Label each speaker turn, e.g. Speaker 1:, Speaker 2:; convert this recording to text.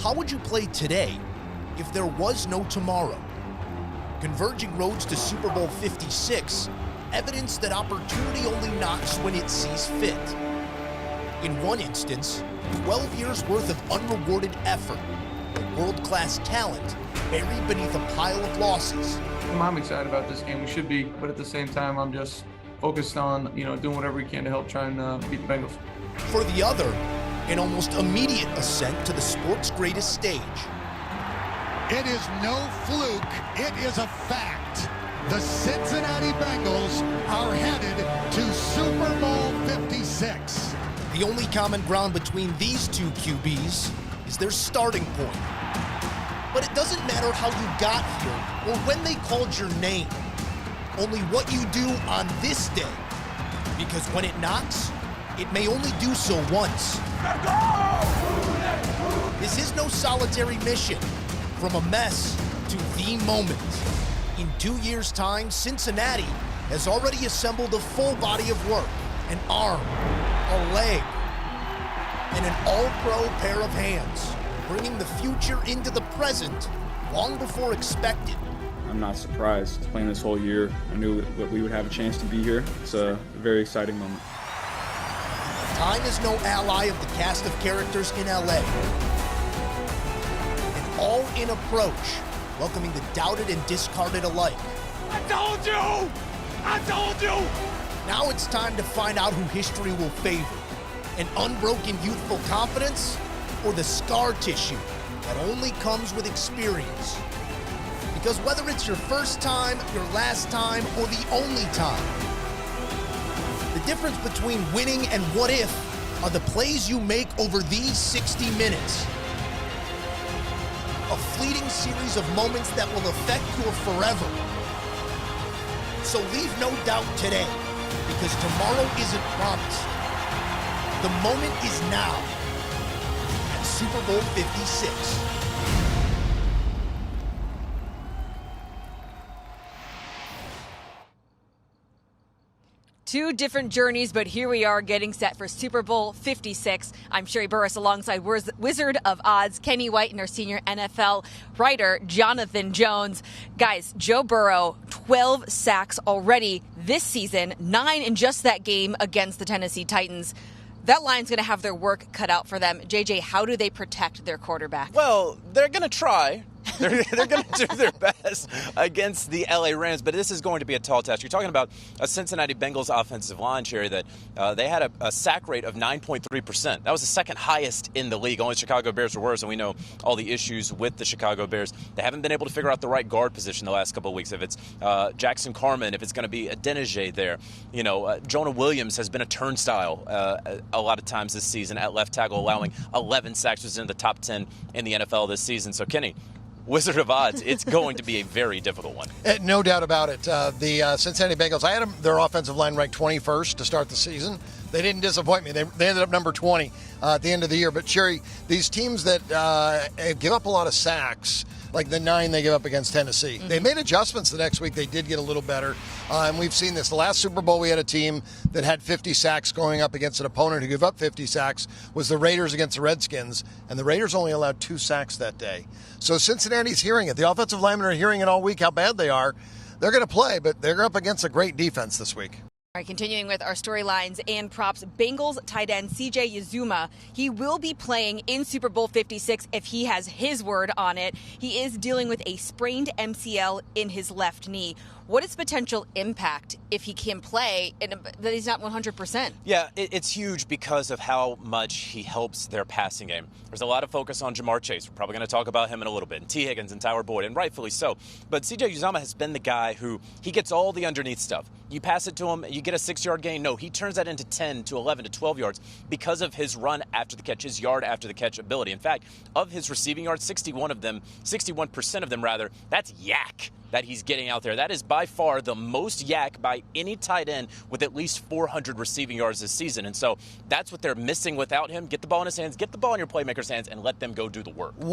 Speaker 1: How would you play today if there was no tomorrow? Converging roads to Super Bowl 56 evidence that opportunity only knocks when it sees fit. In one instance, 12 years worth of unrewarded effort, world-class talent buried beneath a pile of losses.
Speaker 2: I'm excited about this game. We should be, but at the same time, I'm just focused on, doing whatever we can to help try and beat the Bengals.
Speaker 1: For the other, an almost immediate ascent to the sport's greatest stage.
Speaker 3: It is no fluke. It is a fact. The Cincinnati Bengals are headed to Super Bowl 56.
Speaker 1: The only common ground between these two QBs is their starting point. But it doesn't matter how you got here or when they called your name. Only what you do on this day. Because when it knocks, it may only do so once. This is no solitary mission. From a mess to the moment. In 2 years' time, Cincinnati has already assembled a full body of work. An arm, a leg, and an all-pro pair of hands, bringing the future into the present long before expected.
Speaker 4: I'm not surprised. Playing this whole year, I knew that we would have a chance to be here. It's a very exciting moment.
Speaker 1: Time is no ally of the cast of characters in LA. An all-in approach, welcoming the doubted and discarded alike.
Speaker 5: I told you! I told you!
Speaker 1: Now it's time to find out who history will favor. An unbroken youthful confidence or the scar tissue that only comes with experience. Because whether it's your first time, your last time, or the only time, the difference between winning and what if are the plays you make over these 60 minutes. A fleeting series of moments that will affect your forever. So leave no doubt today, because tomorrow isn't promised. The moment is now at Super Bowl 56.
Speaker 6: Two different journeys, but here we are getting set for Super Bowl 56. I'm Sherry Burris alongside Wizard of Odds, Kenny White, and our senior NFL writer, Jonathan Jones. Guys, Joe Burrow, 12 sacks already this season, 9 in just that game against the Tennessee Titans. That line's going to have their work cut out for them. JJ, how do they protect their quarterback?
Speaker 7: Well, they're going to try. They're going to do their best against the LA Rams, but this is going to be a tall task. You're talking about a Cincinnati Bengals offensive line, Sherry, that they had a sack rate of 9.3%. That was the second highest in the league. Only Chicago Bears were worse, and we know all the issues with the Chicago Bears. They haven't been able to figure out the right guard position the last couple of weeks. If it's Jackson Carman, if it's going to be a Denijay there. Jonah Williams has been a turnstile a lot of times this season at left tackle, allowing 11 sacks, which is in the top 10 in the NFL this season. So, Kenny, Wizard of Odds, it's going to be a very difficult one.
Speaker 8: No doubt about it. The Cincinnati Bengals, I had their offensive line ranked 21st to start the season. They didn't disappoint me. They ended up number 20 at the end of the year. But, Sherry, these teams that give up a lot of sacks, like the 9 they give up against Tennessee, they made adjustments the next week. They did get a little better. And we've seen this. The last Super Bowl, we had a team that had 50 sacks going up against an opponent who gave up 50 sacks, was the Raiders against the Redskins. And the Raiders only allowed 2 sacks that day. So Cincinnati's hearing it. The offensive linemen are hearing it all week how bad they are. They're going to play, but they're up against a great defense this week.
Speaker 6: All right, continuing with our storylines and props, Bengals tight end CJ Uzomah, he will be playing in Super Bowl 56 if he has his word on it. He is dealing with a sprained MCL in his left knee. What is potential impact if he can play and that he's not 100%?
Speaker 7: Yeah, it's huge because of how much he helps their passing game. There's a lot of focus on Jamar Chase. We're probably going to talk about him in a little bit, and T. Higgins and Tyler Boyd, and rightfully so. But CJ Uzomah has been the guy who he gets all the underneath stuff. You pass it to him, you get a 6-yard gain. No, he turns that into 10 to 11 to 12 yards because of his run after the catch, his yard after the catch ability. In fact, of his receiving yards, 61% of them, that's yak that he's getting out there. That is by far the most yak by any tight end with at least 400 receiving yards this season. And so that's what they're missing without him. Get the ball in his hands, get the ball in your playmakers' hands, and let them go do the work.